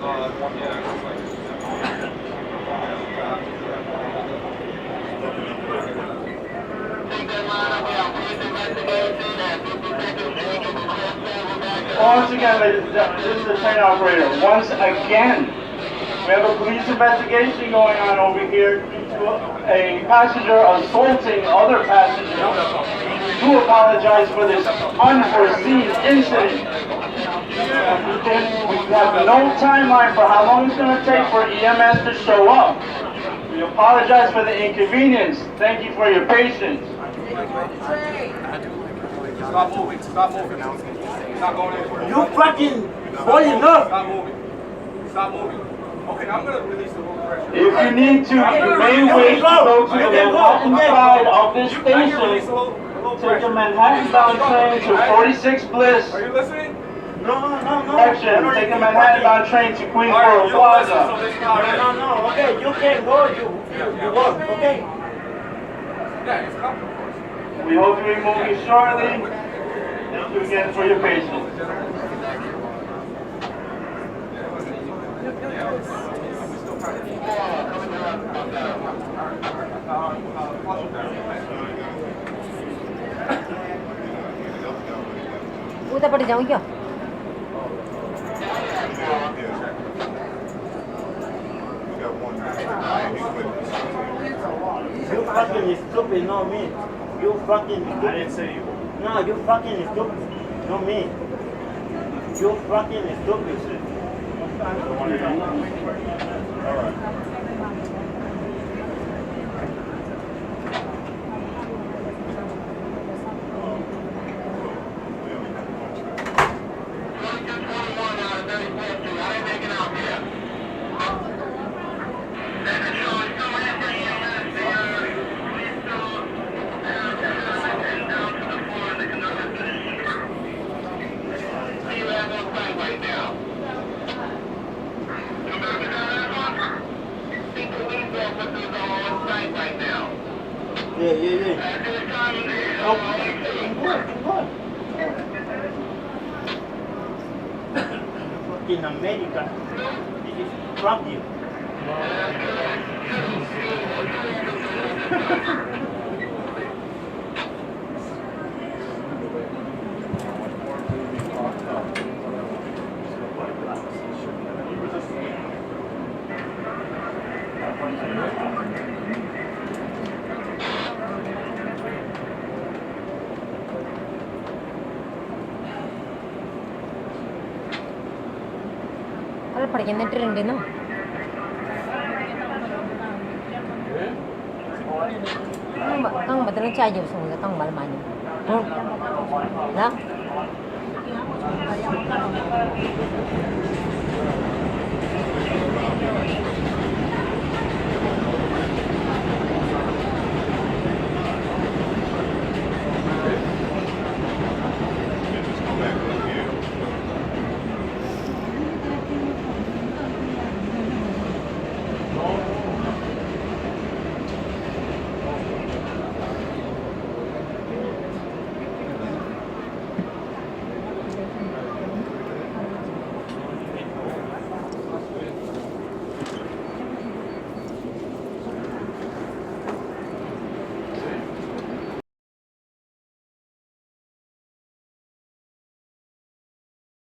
Once again, ladies and gentlemen, this is the train operator. Once again, we have a police investigation going on over here due to a passenger assaulting other passengers. We do apologize for this unforeseen incident. We have no timeline for how long it's going to take for EMS to show up. We apologize for the inconvenience. Thank you for your patience. Stop moving. Stop moving. Stop going anywhere. You fucking boy enough. Stop moving. Stop moving. Okay, I'm gonna release the road pressure. If you need to, you may wish to go to the Manhattan side of this station. Take a Manhattan-bound train to 46 Bliss. Are you listening? No. Section. Take a Manhattan-bound train to Queensboro Plaza. No. Okay, you can go. You walk. Okay. Yeah, it's coming, of course. We hope to remove you shortly. Thank you again for your patience. उता पट्टि जाउँ क्या You fucking stupid, not me. You fucking stupid. I didn't say you. No, you fucking stupid, not me. You fucking stupid. Alright. Yeah. In America, this is from you. Kalau pergi nanti rendah no. Kang betul cai jauh semua, kang malam mana? Dah?